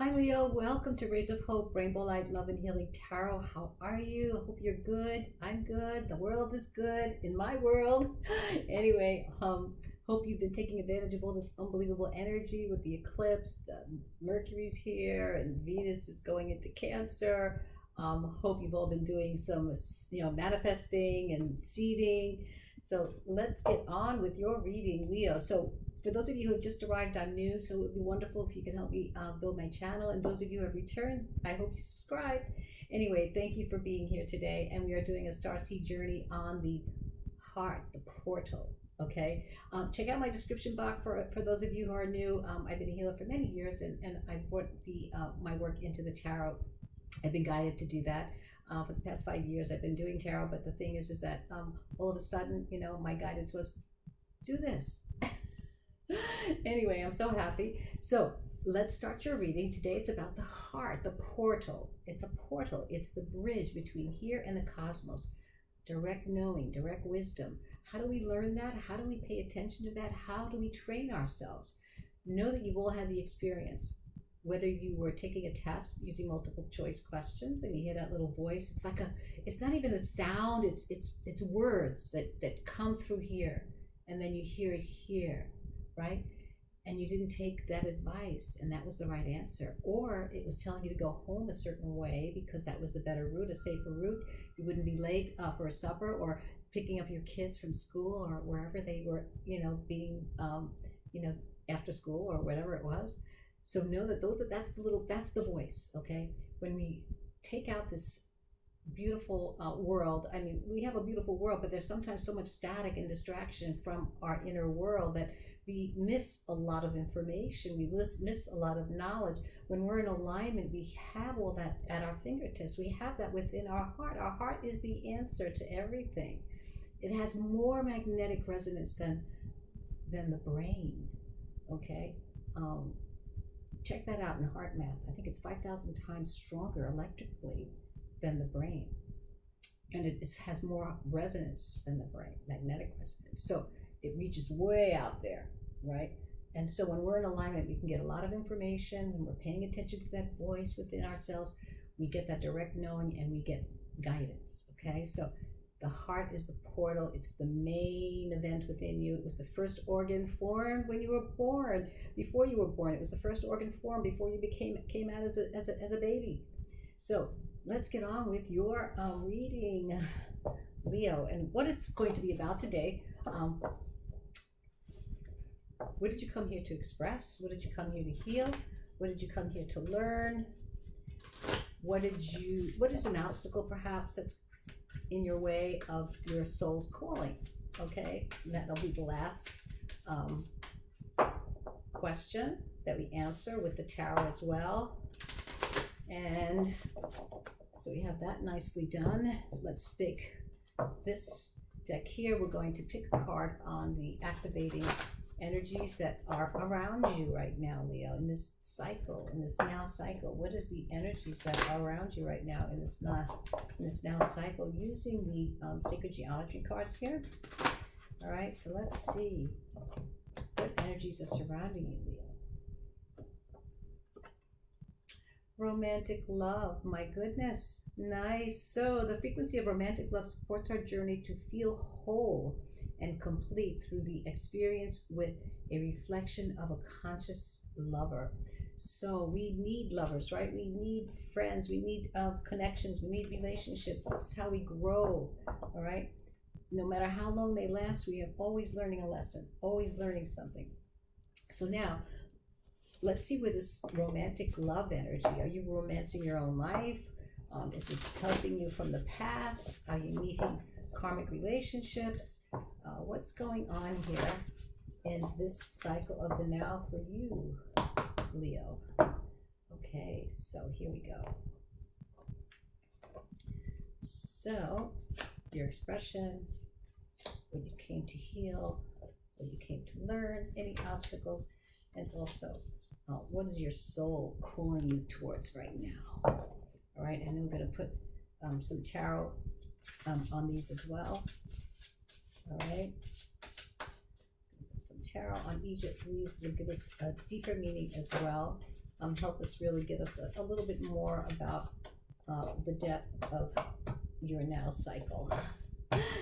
Hi, Leo. Welcome to Rays of Hope, Rainbow Light, Love, and Healing Tarot. How are you? I hope you're good. I'm good. The world is good in my world. Anyway, hope you've been taking advantage of all this unbelievable energy with the eclipse. The Mercury's here, and Venus is going into Cancer. Hope you've all been doing some, manifesting and seeding. So let's get on with your reading, Leo. So for those of you who have just arrived, I'm new, so it would be wonderful if you could help me build my channel. And those of you who have returned, I hope you subscribe. Anyway, thank you for being here today. And we are doing a starseed journey on the heart, the portal. Okay, check out my description box for those of you who are new. I've been a healer for many years, and I've brought my work into the tarot. I've been guided to do that. For the past 5 years, I've been doing tarot. But the thing is that all of a sudden, my guidance was, do this. Anyway, I'm so happy. So let's start your reading. Today it's about the heart, the portal. It's a portal. It's the bridge between here and the cosmos. Direct knowing, direct wisdom. How do we learn that? How do we pay attention to that? How do we train ourselves? Know that you've all had the experience. Whether you were taking a test using multiple choice questions and you hear that little voice, it's not even a sound, it's words that come through here, and then you hear it here, right? And you didn't take that advice and that was the right answer, or it was telling you to go home a certain way because that was the better route, a safer route. You wouldn't be late for a supper, or picking up your kids from school, or wherever they were, being after school or whatever it was. So know that that's the voice. Okay, when we take out this beautiful world, I mean, we have a beautiful world, but there's sometimes so much static and distraction from our inner world that we miss a lot of information. We miss a lot of knowledge. When we're in alignment, we have all that at our fingertips. We have that within our heart. Our heart is the answer to everything. It has more magnetic resonance than the brain. Okay. Check that out in heart math. I think it's 5,000 times stronger electrically than the brain. And it has more resonance than the brain, magnetic resonance. So it reaches way out there, right? And so when we're in alignment, we can get a lot of information. When we're paying attention to that voice within ourselves, we get that direct knowing and we get guidance, okay? So the heart is the portal. It's the main event within you. It was the first organ formed when you were born. Before you were born, it was the first organ formed before you came out as a baby. So let's get on with your reading, Leo. And what it's going to be about today. What did you come here to express? What did you come here to heal? What did you come here to learn? What is an obstacle perhaps that's in your way of your soul's calling? Okay, and that'll be the last question that we answer with the tarot as well. And so we have that nicely done. Let's stick this deck here. We're going to pick a card on the activating energies that are around you right now, Leo, in this cycle, in this now cycle. What is the energies that are around you right now in this now cycle, using the sacred geometry cards here? All right, so let's see what energies are surrounding you, Leo. Romantic love, my goodness, nice. So the frequency of romantic love supports our journey to feel whole and complete through the experience with a reflection of a conscious lover. So we need lovers, right? We need friends, we need connections, we need relationships. This is how we grow, all right? No matter how long they last, we are always learning a lesson, always learning something. So now, let's see where this romantic love energy, are you romancing your own life? Is it helping you from the past? Are you meeting karmic relationships? What's going on here in this cycle of the now for you, Leo? Okay, so here we go. So your expression, what you came to heal, what you came to learn, any obstacles, and also what is your soul calling you towards right now? All right, and then we're going to put some tarot on these as well. All right, put some tarot on each of these to give us a deeper meaning as well. help us really give us a little bit more about the depth of your now cycle.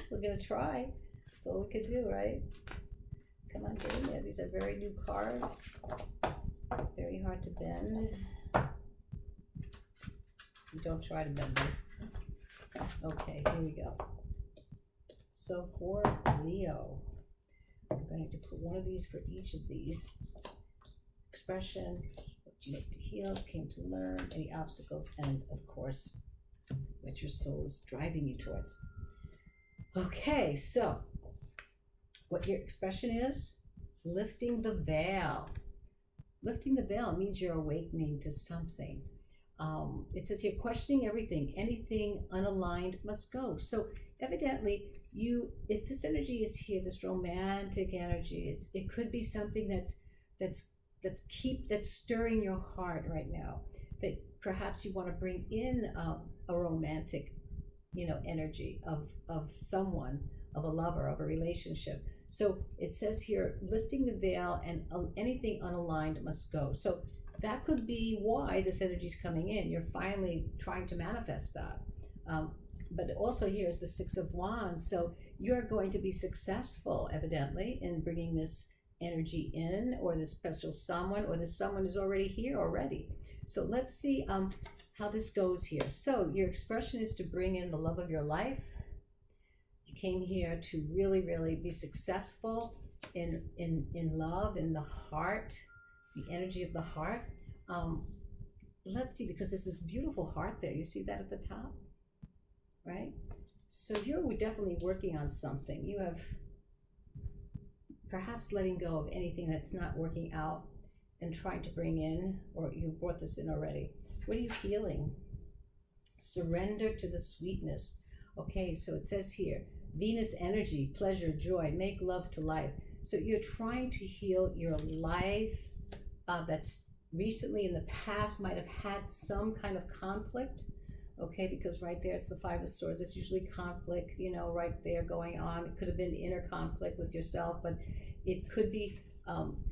We're gonna try. That's all we could do, right? Come on, get in there. These are very new cards. Very hard to bend. Don't try to bend them. Okay, here we go. So for Leo, I'm going to put one of these for each of these. Expression, what you need to heal, came to learn, any obstacles, and of course, what your soul is driving you towards. Okay, so what your expression is, lifting the veil. Lifting the veil means you're awakening to something. It says here, questioning everything, anything unaligned must go. So evidently, if this energy is here, this romantic energy, it could be something that's stirring your heart right now. That perhaps you want to bring in a romantic, energy of someone, of a lover, of a relationship. So it says here, lifting the veil and anything unaligned must go. So that could be why this energy is coming in. You're finally trying to manifest that. But also here is the Six of Wands. So you're going to be successful, evidently, in bringing this energy in, or this special someone, or this someone is already here already. So let's see how this goes here. So your expression is to bring in the love of your life. You came here to really, really be successful in love, in the heart, the energy of the heart. Let's see, because there's this beautiful heart there. You see that at the top, right? So you're definitely working on something. You have perhaps letting go of anything that's not working out and trying to bring in, or you brought this in already. What are you feeling? Surrender to the sweetness. Okay, so it says here, Venus energy, pleasure, joy, make love to life. So you're trying to heal your life that's recently in the past might have had some kind of conflict. Okay, because right there it's the Five of Swords. It's usually conflict, right there going on. It could have been inner conflict with yourself, but it could be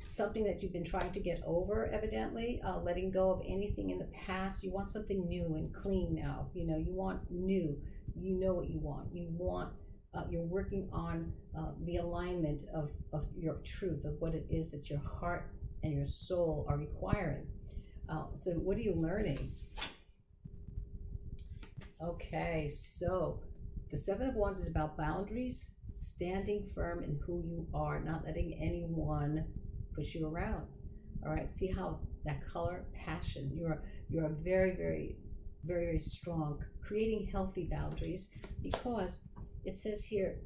something that you've been trying to get over, evidently, letting go of anything in the past. You want something new and clean now. You want new. You know what you want. You're working on the alignment of your truth, of what it is that your heart and your soul are requiring. So what are you learning? Okay, so the Seven of Wands is about boundaries, standing firm in who you are, not letting anyone push you around. All right, see how that color, passion, you're a very, very, very, very strong, creating healthy boundaries, because it says here,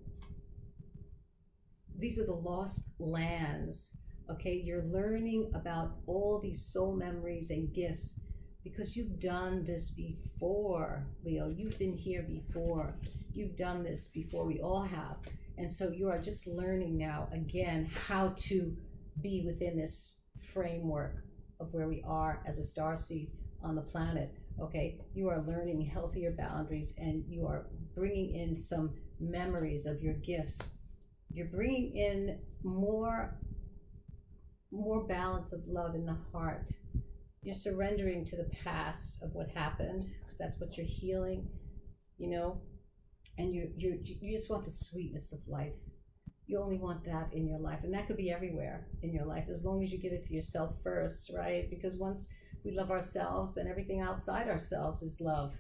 these are the lost lands. Okay, you're learning about all these soul memories and gifts because you've done this before, Leo. You've been here before. You've done this before. We all have. And so you are just learning now, again, how to be within this framework of where we are as a starseed on the planet. Okay, you are learning healthier boundaries, and you are bringing in some memories of your gifts. You're bringing in more balance of love in the heart. You're surrendering to the past of what happened, because that's what you're healing, and you just want the sweetness of life. You only want that in your life, and that could be everywhere in your life, as long as you give it to yourself first, right? Because once we love ourselves, then everything outside ourselves is love.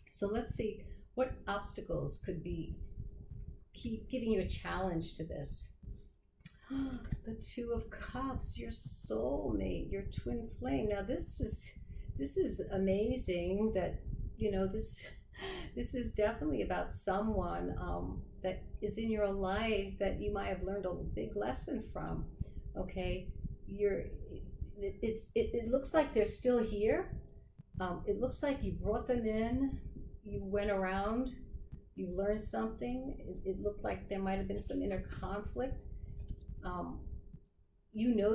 So let's see what obstacles could keep giving you a challenge to this. The Two of Cups, your soulmate, your twin flame. Now this is amazing that this is definitely about someone that is in your life that you might have learned a big lesson from. Okay, it looks like they're still here. It looks like you brought them in, you went around, you learned something. It looked like there might have been some inner conflict.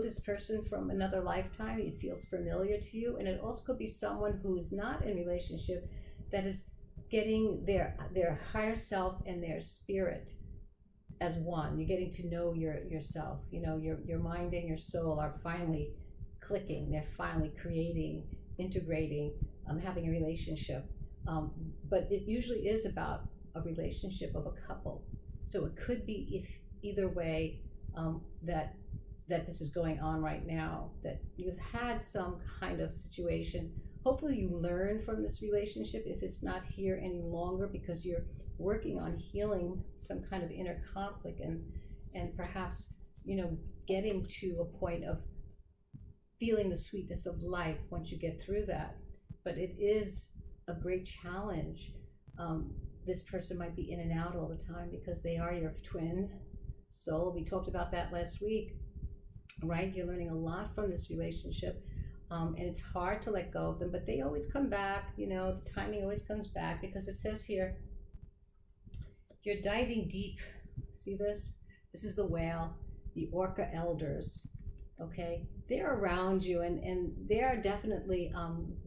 This person from another lifetime. It feels familiar to you, and it also could be someone who is not in relationship that is getting their higher self and their spirit as one. You're getting to know yourself. Your mind and your soul are finally clicking. They're finally creating, integrating, having a relationship. But it usually is about a relationship of a couple. So it could be if either way that this is going on right now, that you've had some kind of situation. Hopefully you learn from this relationship if it's not here any longer, because you're working on healing some kind of inner conflict and perhaps, getting to a point of feeling the sweetness of life once you get through that. But it is a great challenge. This person might be in and out all the time because they are your twin soul. We talked about that last week, right? You're learning a lot from this relationship, and it's hard to let go of them, but they always come back. The timing always comes back, because it says here, you're diving deep. See this? This is the whale, the orca elders. Okay, they're around you, and they are definitely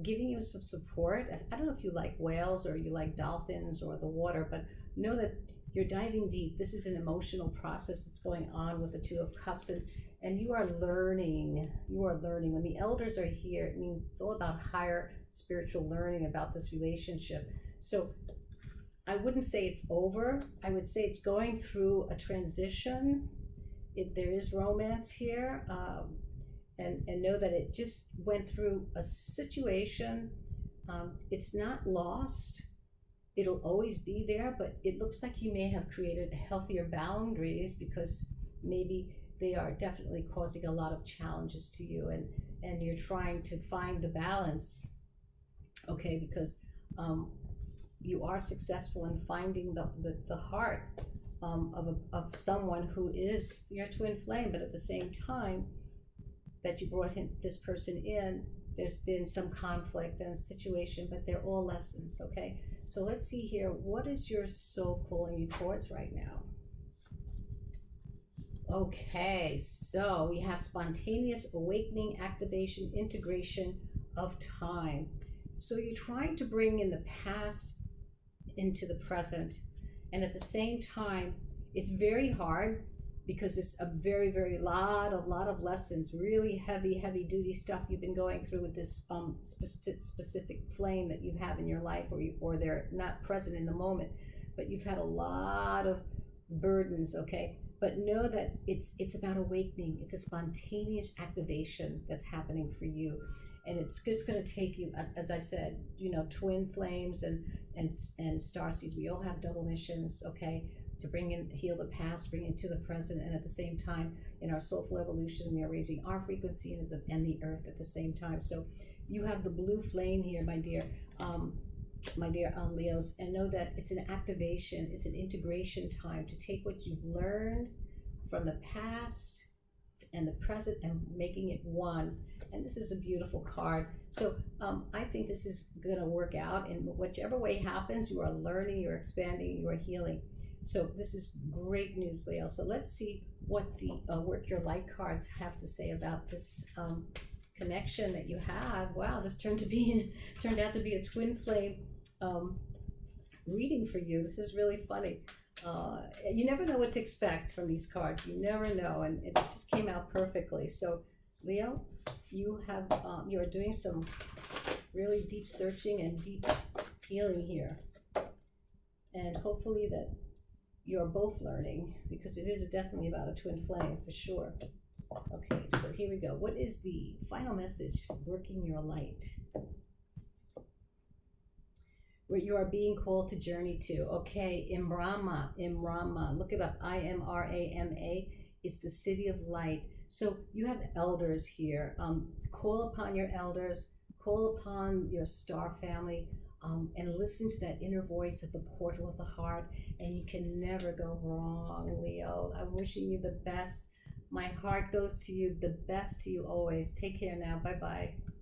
giving you some support. I don't know if you like whales or you like dolphins or the water, but know that you're diving deep. This is an emotional process that's going on with the Two of Cups, and you are learning. When the elders are here, it means it's all about higher spiritual learning about this relationship. So I wouldn't say it's over. I would say it's going through a transition. There is romance here, and know that it just went through a situation. It's not lost. It'll always be there, but it looks like you may have created healthier boundaries, because maybe they are definitely causing a lot of challenges to you, and you're trying to find the balance, okay, because you are successful in finding the heart of someone who is your twin flame, but at the same time that you brought this person in, there's been some conflict and situation, but they're all lessons, okay? So let's see here, what is your soul pulling you towards right now? Okay, so we have spontaneous awakening, activation, integration of time. So you're trying to bring in the past into the present, and at the same time, it's very hard, because it's a very, very lot of lessons, really heavy duty stuff you've been going through with this specific flame that you have in your life, or they're not present in the moment, but you've had a lot of burdens, okay? But know that it's about awakening. It's a spontaneous activation that's happening for you, and it's just going to take you, as I said, twin flames and star seeds. We all have double missions, okay? To heal the past, bring it to the present, and at the same time, in our soulful evolution, we are raising our frequency and the earth at the same time. So you have the blue flame here, my dear Leos, and know that it's an activation, it's an integration time to take what you've learned from the past and the present and making it one. And this is a beautiful card. So I think this is going to work out, and whichever way happens, you are learning, you're expanding, you are healing. So this is great news, Leo. So let's see what the Work Your Light cards have to say about this connection that you have. Wow, this turned out to be a twin flame reading for you. This is really funny. You never know what to expect from these cards. You never know, and it just came out perfectly. So Leo, you are doing some really deep searching and deep healing here, and hopefully that you're both learning, because it is definitely about a twin flame for sure. Okay, so here we go. What is the final message? Working your light. Where you are being called to journey to. Okay, Imrama. Look it up. Imrama. It's the city of light. So you have elders here. Call upon your elders. Call upon your star family. And listen to that inner voice of the portal of the heart, and you can never go wrong, Leo. I'm wishing you the best. My heart goes to you, the best to you always. Take care now. Bye-bye.